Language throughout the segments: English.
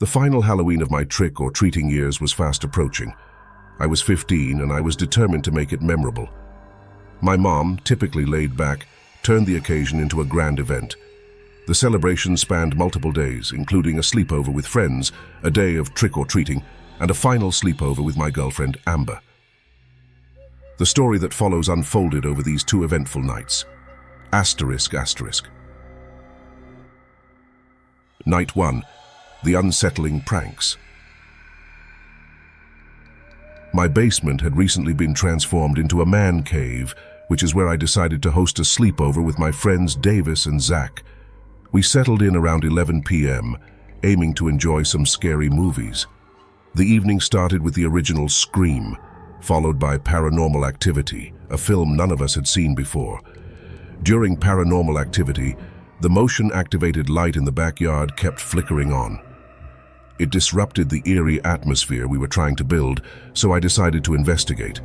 The final Halloween of my trick-or-treating years was fast approaching. I was 15 and I was determined to make it memorable. My mom, typically laid back, turned the occasion into a grand event. The celebration spanned multiple days, including a sleepover with friends, a day of trick-or-treating, and a final sleepover with my girlfriend, Amber. The story that follows unfolded over these two eventful nights. Asterisk, asterisk. Night 1. The unsettling pranks. My basement had recently been transformed into a man cave, which is where I decided to host a sleepover with my friends Davis and Zach. We settled in around 11 p.m., aiming to enjoy some scary movies. The evening started with the original Scream, followed by Paranormal Activity, a film none of us had seen before. During Paranormal Activity, the motion-activated light in the backyard kept flickering on. It disrupted the eerie atmosphere we were trying to build, so I decided to investigate.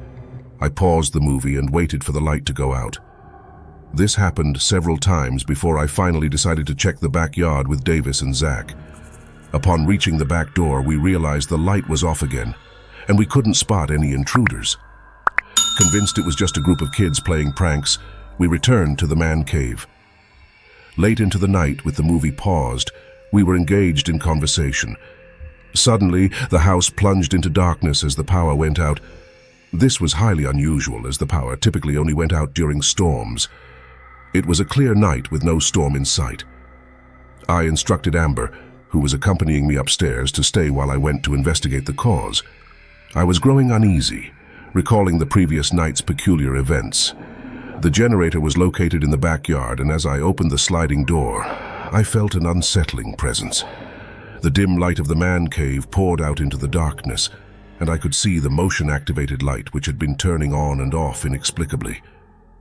I paused the movie and waited for the light to go out. This happened several times before I finally decided to check the backyard with Davis and Zach. Upon reaching the back door, we realized the light was off again, and we couldn't spot any intruders. Convinced it was just a group of kids playing pranks, we returned to the man cave. Late into the night, with the movie paused, we were engaged in conversation. Suddenly, the house plunged into darkness as the power went out. This was highly unusual, as the power typically only went out during storms. It was a clear night with no storm in sight. I instructed Amber, who was accompanying me upstairs, to stay while I went to investigate the cause. I was growing uneasy, recalling the previous night's peculiar events. The generator was located in the backyard, and as I opened the sliding door, I felt an unsettling presence. The dim light of the man cave poured out into the darkness, and I could see the motion-activated light which had been turning on and off inexplicably.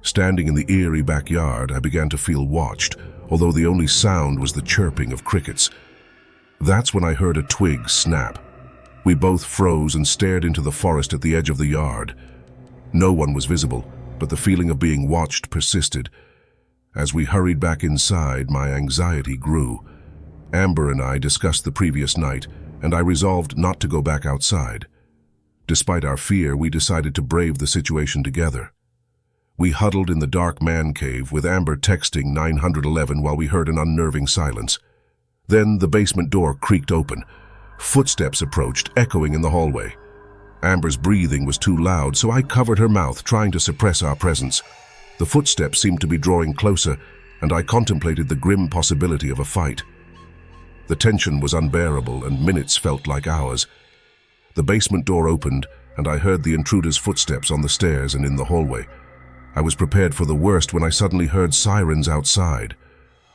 Standing in the eerie backyard, I began to feel watched, although the only sound was the chirping of crickets. That's when I heard a twig snap. We both froze and stared into the forest at the edge of the yard. No one was visible, but the feeling of being watched persisted. As we hurried back inside, my anxiety grew. Amber and I discussed the previous night, and I resolved not to go back outside. Despite our fear, we decided to brave the situation together. We huddled in the dark man cave, with Amber texting 911 while we heard an unnerving silence. Then the basement door creaked open. Footsteps approached, echoing in the hallway. Amber's breathing was too loud, so I covered her mouth, trying to suppress our presence. The footsteps seemed to be drawing closer, and I contemplated the grim possibility of a fight. The tension was unbearable, and minutes felt like hours. The basement door opened, and I heard the intruder's footsteps on the stairs and in the hallway. I was prepared for the worst when I suddenly heard sirens outside.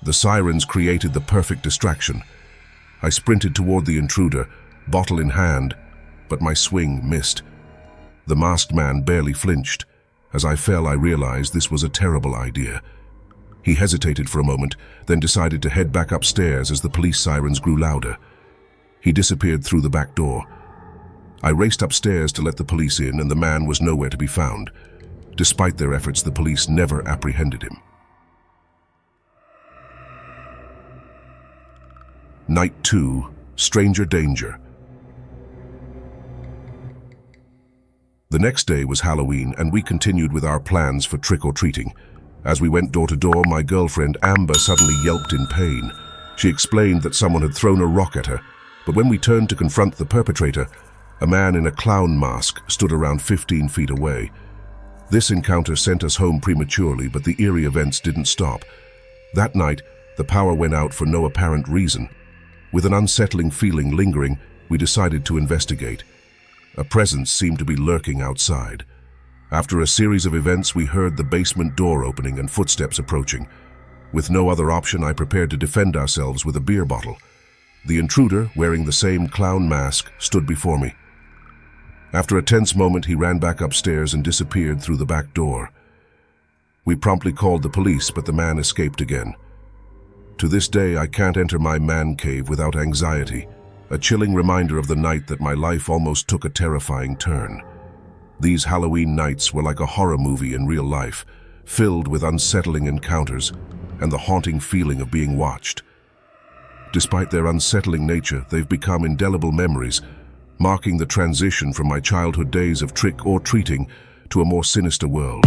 The sirens created the perfect distraction. I sprinted toward the intruder, bottle in hand, but my swing missed. The masked man barely flinched. As I fell, I realized this was a terrible idea. He hesitated for a moment, then decided to head back upstairs as the police sirens grew louder. He disappeared through the back door. I raced upstairs to let the police in, and the man was nowhere to be found. Despite their efforts, the police never apprehended him. Night 2. Stranger Danger. The next day was Halloween, and we continued with our plans for trick-or-treating. As we went door to door, my girlfriend Amber suddenly yelped in pain. She explained that someone had thrown a rock at her, but when we turned to confront the perpetrator, a man in a clown mask stood around 15 feet away. This encounter sent us home prematurely, but the eerie events didn't stop. That night, the power went out for no apparent reason. With an unsettling feeling lingering, we decided to investigate. A presence seemed to be lurking outside. After a series of events, we heard the basement door opening and footsteps approaching. With no other option, I prepared to defend ourselves with a beer bottle. The intruder, wearing the same clown mask, stood before me. After a tense moment, he ran back upstairs and disappeared through the back door. We promptly called the police, but the man escaped again. To this day, I can't enter my man cave without anxiety, a chilling reminder of the night that my life almost took a terrifying turn. These Halloween nights were like a horror movie in real life, filled with unsettling encounters and the haunting feeling of being watched. Despite their unsettling nature, they've become indelible memories, marking the transition from my childhood days of trick-or-treating to a more sinister world.